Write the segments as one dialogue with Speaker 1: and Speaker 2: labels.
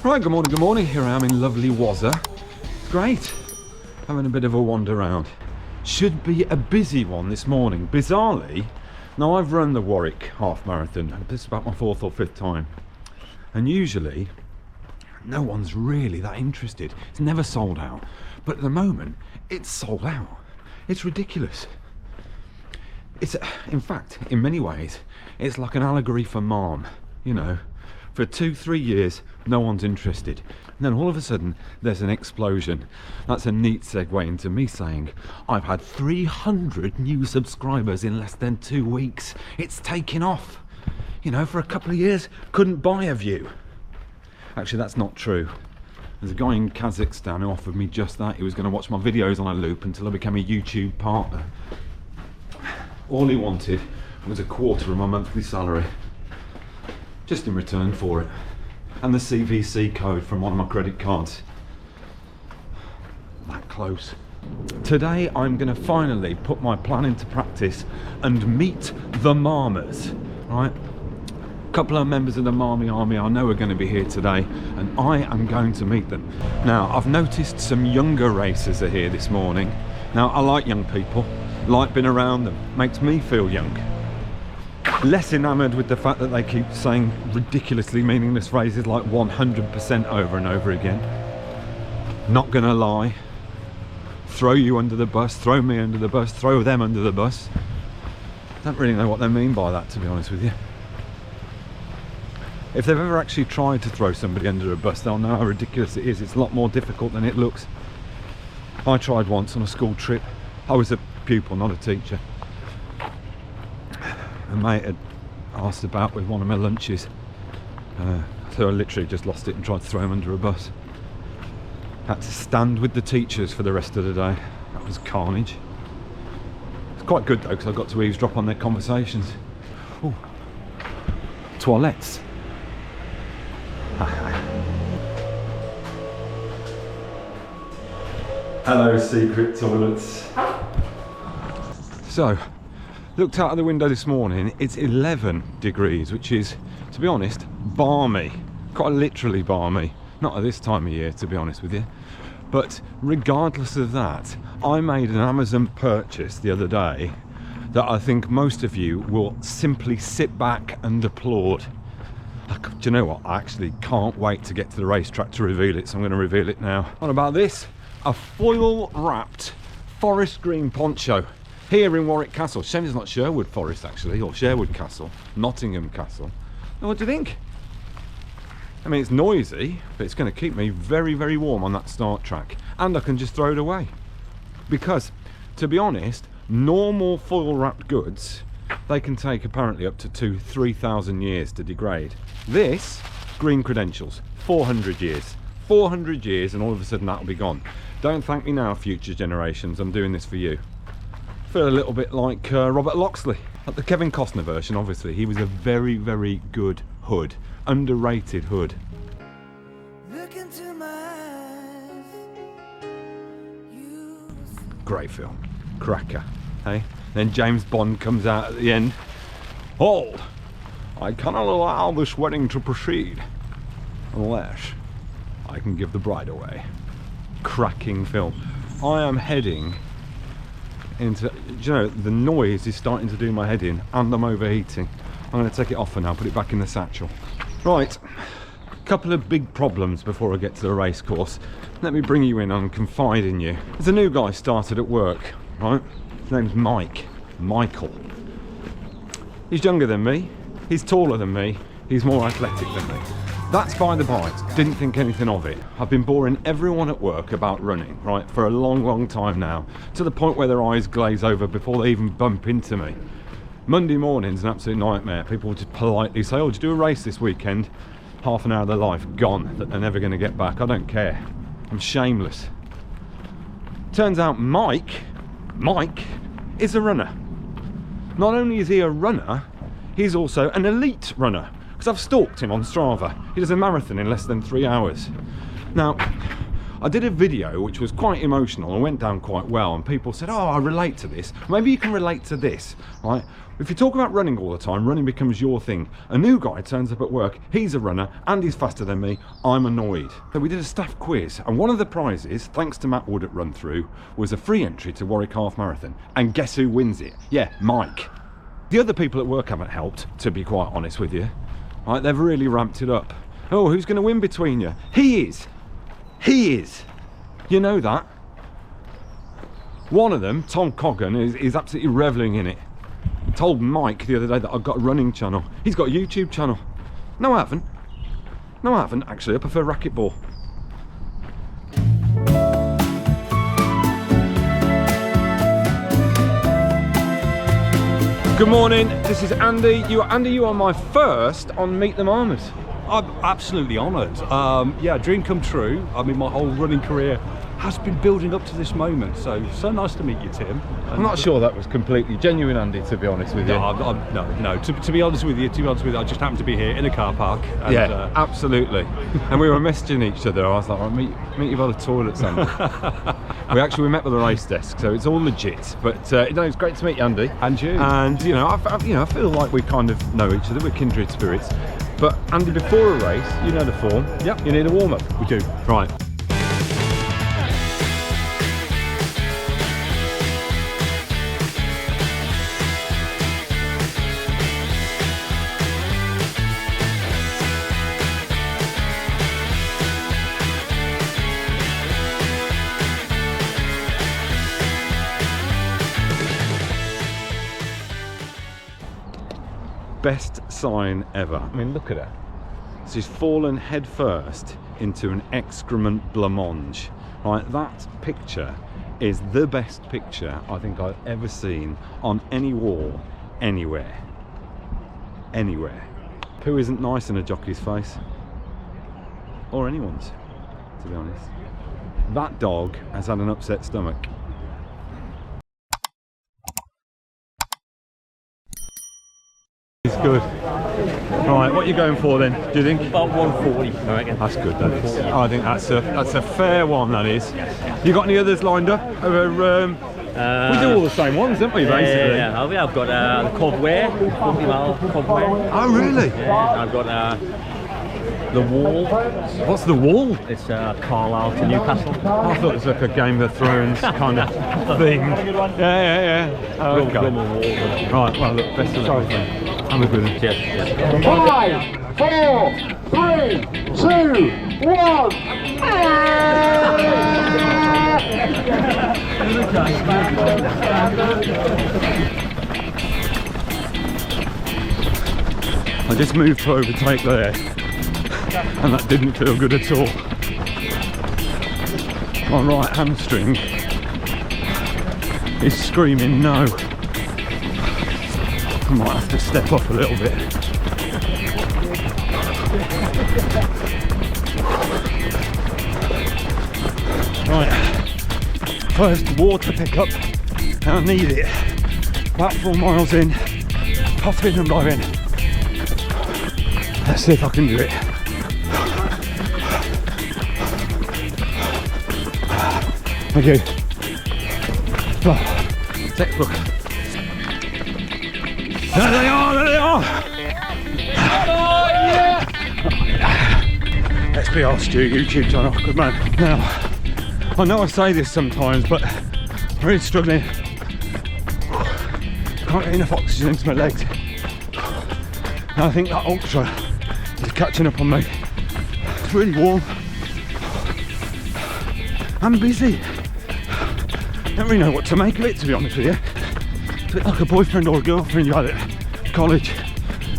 Speaker 1: Right, good morning. Here I am in lovely Wazza. Great. Having a bit of a wander around. Should be a busy one this morning. Bizarrely, now I've run the Warwick Half Marathon. This is about my 4th or 5th time. And usually, no one's really that interested. It's never sold out. But at the moment, it's sold out. It's ridiculous. It's, in fact, in many ways, it's like an allegory for MARM, you know. For 2-3 years, no one's interested. And then all of a sudden, there's an explosion. That's a neat segue into me saying, I've had 300 new subscribers in less than 2 weeks. It's taken off. You know, for a couple of years, couldn't buy a view. Actually, that's not true. There's a guy in Kazakhstan who offered me just that. He was going to watch my videos on a loop until I became a YouTube partner. All he wanted was a quarter of my monthly salary. Just in return for it. And the CVC code from one of my credit cards. That close. Today I'm going to finally put my plan into practice and meet the Marmers. Right? A couple of members of the Marmy Army I know are going to be here today, and I am going to meet them. Now, I've noticed some younger racers are here this morning. Now, I like young people, like being around them, makes me feel young. Less enamoured with the fact that they keep saying ridiculously meaningless phrases like 100% over and over again. Not gonna lie, throw you under the bus, throw me under the bus, throw them under the bus. Don't really know what they mean by that, to be honest with you. If they've ever actually tried to throw somebody under a bus, they'll know how ridiculous it is. It's a lot more difficult than it looks. I tried once on a school trip. I was a pupil, not a teacher. A mate had asked about with one of my lunches, so I literally just lost it and tried to throw him under a bus. Had to stand with the teachers for the rest of the day. That was carnage. It's quite good though, because I got to eavesdrop on their conversations. Ooh. Toilets. Hello, secret toilets. So, looked out of the window this morning, it's 11 degrees, which is, to be honest, balmy. Quite literally balmy. Not at this time of year, to be honest with you. But regardless of that, I made an Amazon purchase the other day that I think most of you will simply sit back and applaud. Do you know what? I actually can't wait to get to the racetrack to reveal it, so I'm going to reveal it now. What about this? A foil-wrapped forest green poncho. Here in Warwick Castle. Shame it's not Sherwood Forest actually, or Sherwood Castle, Nottingham Castle. Now, what do you think? I mean, it's noisy, but it's going to keep me very, very warm on that start track. And I can just throw it away. Because, to be honest, normal foil wrapped goods, they can take apparently up to 2,000-3,000 years to degrade. This, green credentials, 400 years. 400 years and all of a sudden that'll be gone. Don't thank me now, future generations, I'm doing this for you. Feel a little bit like Robert Loxley. Like the Kevin Costner version, obviously. He was a very, very good hood. Underrated hood. Look into my eyes. Great film. Cracker. Hey? Then James Bond comes out at the end. Hold! I cannot allow this wedding to proceed unless I can give the bride away. Cracking film. I am heading into, you know, the noise is starting to do my head in and I'm overheating. I'm going to take it off for now, put it back in the satchel. Right, a couple of big problems before I get to the race course. Let me bring you in and confide in you. There's a new guy started at work, right? His name's Michael. He's younger than me, he's taller than me, he's more athletic than me. That's by the by, didn't think anything of it. I've been boring everyone at work about running, right, for a long, long time now, to the point where their eyes glaze over before they even bump into me. Monday morning's an absolute nightmare. People will just politely say, oh, did you do a race this weekend? Half an hour of their life gone, that they're never going to get back. I don't care. I'm shameless. Turns out Mike is a runner. Not only is he a runner, he's also an elite runner. Because I've stalked him on Strava. He does a marathon in less than 3 hours. Now, I did a video which was quite emotional and went down quite well, and people said, oh, I relate to this. Maybe you can relate to this, right? If you talk about running all the time, running becomes your thing. A new guy turns up at work, he's a runner and he's faster than me, I'm annoyed. So we did a staff quiz, and one of the prizes, thanks to Matt Wood at Run Through, was a free entry to Warwick Half Marathon. And guess who wins it? Yeah, Mike. The other people at work haven't helped, to be quite honest with you. Right, they've really ramped it up. Oh, who's going to win between you? He is. He is. You know that. One of them, Tom Coggan, is absolutely revelling in it. Told Mike the other day that I've got a running channel. He's got a YouTube channel. No, I haven't. No, I haven't, actually. I prefer racquetball. Good morning, this is Andy. Andy, you are my first on Meet the Marmers.
Speaker 2: I'm absolutely honoured. Yeah, dream come true. I mean, my whole running career has been building up to this moment. So nice to meet you, Tim.
Speaker 1: I'm not sure that was completely genuine, Andy, to be honest with you.
Speaker 2: No. To be honest with you, I just happened to be here in a car park. And,
Speaker 1: yeah, absolutely. And we were messaging each other. I was like, meet you by the toilet, Andy. we met by the race desk, so it's all legit. But it's great to meet you, Andy.
Speaker 2: And you.
Speaker 1: And I feel like we kind of know each other. We're kindred spirits. But Andy, before a race, you know the form.
Speaker 2: Yep.
Speaker 1: You need a warm up.
Speaker 2: We do.
Speaker 1: Right. Best sign ever. I mean, look at her. She's fallen head first into an excrement blancmange. Right, that picture is the best picture I think I've ever seen on any wall, anywhere. Anywhere. Who isn't nice in a jockey's face? Or anyone's, to be honest. That dog has had an upset stomach. It's good. Right, what are you going for then, do you think?
Speaker 3: About 140, I reckon.
Speaker 1: That's good, that is. I think that's a fair one, that is. You got any others lined up? We do all the same ones, don't we, basically?
Speaker 3: Yeah, I've got the Cobware, 40 mile Cobware.
Speaker 1: Oh, really?
Speaker 3: Yeah, I've got the Wall.
Speaker 1: What's the Wall?
Speaker 3: It's Carlisle to Newcastle.
Speaker 1: I thought it was like a Game of Thrones kind of thing. Yeah. Oh, okay. Right, well, look, best of luck. Have a good one.
Speaker 3: Cheers.
Speaker 4: 5, 4, 3, 2, 1.
Speaker 1: I just moved to overtake there, and that didn't feel good at all. My right hamstring is screaming no. I might have to step up a little bit. Right, first water pickup, and I need it. About 4 miles in, puffing and blowing. Let's see if I can do it. Thank you. Oh, textbook. There they are! Oh, yeah! SBR Stu YouTube channel, good man. Now, I know I say this sometimes, but I'm really struggling. Can't get enough oxygen into my legs. And I think that ultra is catching up on me. It's really warm. I'm busy. Don't really know what to make of it, to be honest with you. It's a bit like a boyfriend or a girlfriend you had at college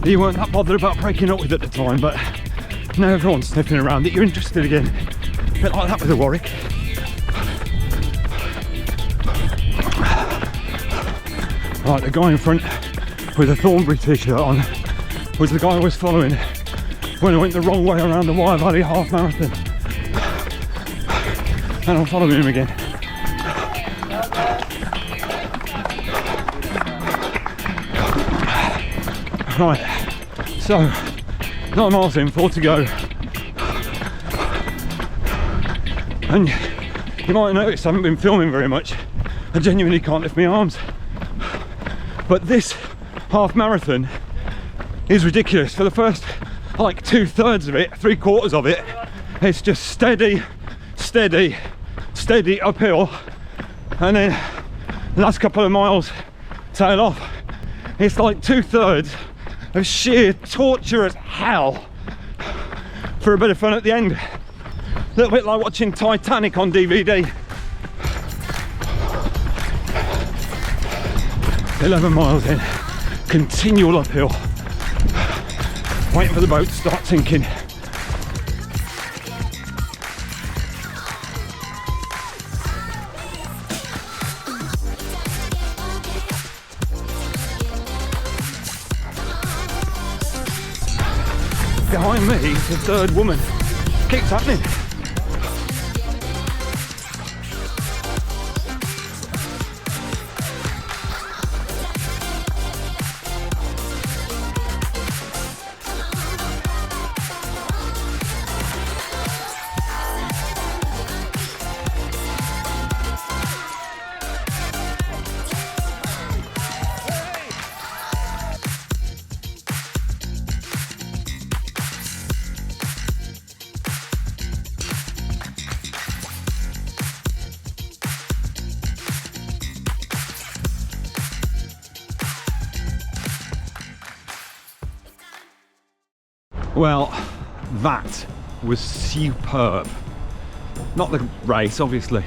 Speaker 1: that you weren't that bothered about breaking up with at the time, but now everyone's sniffing around that you're interested again. A bit like that with the Warwick. Right, the guy in front with a Thornbury t-shirt on was the guy I was following when I went the wrong way around the Rivalry Half Marathon. And I'm following him again. Right, so 9 miles in, 4 to go. And you might notice I haven't been filming very much. I genuinely can't lift my arms. But this half marathon is ridiculous. For the first like 2/3 of it, 3/4 of it, it's just steady, steady, steady uphill. And then the last couple of miles tail off. It's like 2/3 of sheer torturous hell for a bit of fun at the end. A little bit like watching Titanic on DVD. 11 miles in, continual uphill, waiting for the boat to start sinking. Behind me is the third woman. Keeps happening. Well, that was superb. Not the race, obviously.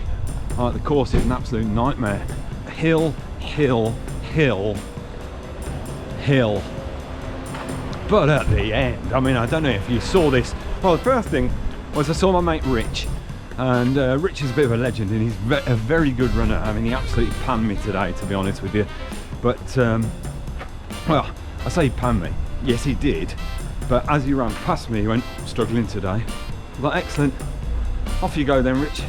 Speaker 1: The course is an absolute nightmare. Hill, hill, hill, hill. But at the end, I mean, I don't know if you saw this. Well, the first thing was I saw my mate Rich. And Rich is a bit of a legend and he's a very good runner. I mean, he absolutely panned me today, to be honest with you. But, well, I say he panned me. Yes, he did. But as he ran past me, he went, struggling today. I was like, excellent, off you go then, Rich.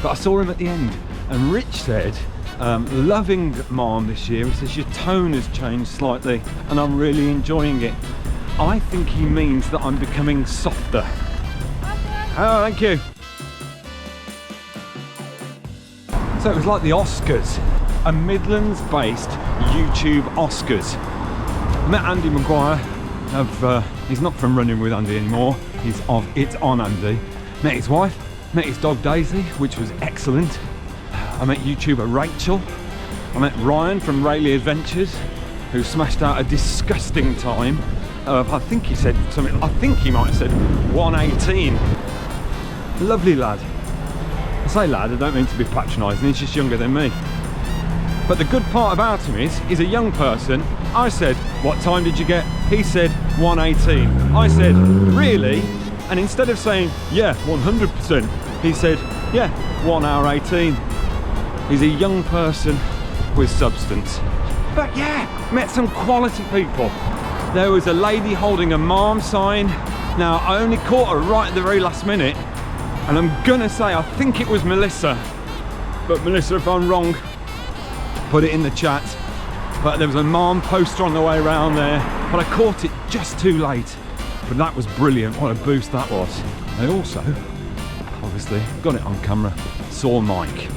Speaker 1: But I saw him at the end, and Rich said, loving MARM this year. He says, your tone has changed slightly, and I'm really enjoying it. I think he means that I'm becoming softer. Oh, thank you. So it was like the Oscars, a Midlands-based YouTube Oscars. I met Andy Maguire. He's not from Running with Andy anymore, he's of It's On Andy. Met his wife, met his dog Daisy, which was excellent. I met YouTuber Rachel. I met Ryan from Rayleigh Adventures, who smashed out a disgusting time of, I think he said something, I think he might have said 1:18. Lovely lad. I say lad, I don't mean to be patronising, he's just younger than me. But the good part about him is, he's a young person. I said, what time did you get? He said 1:18. I said, really? And instead of saying, yeah, 100%, he said, yeah, 1:18. He's a young person with substance. But yeah, met some quality people. There was a lady holding a MARM sign. Now, I only caught her right at the very last minute. And I'm gonna say, I think it was Melissa. But Melissa, if I'm wrong, put it in the chat. But there was a MARM poster on the way around there, but I caught it just too late. But that was brilliant, what a boost that was. I also, obviously, got it on camera, saw Mike.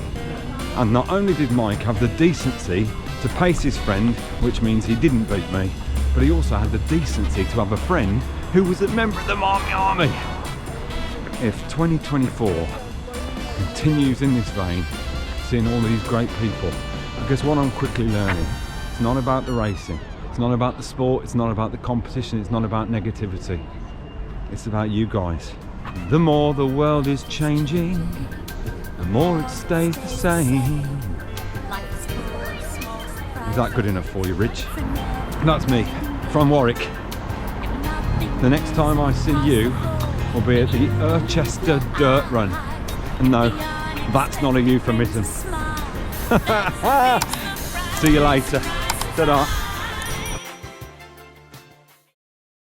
Speaker 1: And not only did Mike have the decency to pace his friend, which means he didn't beat me, but he also had the decency to have a friend who was a member of the army. If 2024 continues in this vein, seeing all these great people, guess what I'm quickly learning? It's not about the racing, it's not about the sport, it's not about the competition, it's not about negativity. It's about you guys. The more the world is changing, the more it stays the same. Is that good enough for you, Rich? That's me, from Warwick. The next time I see you will be at the Urchester Dirt Run. And no, that's not a euphemism. See you later. Ta-da.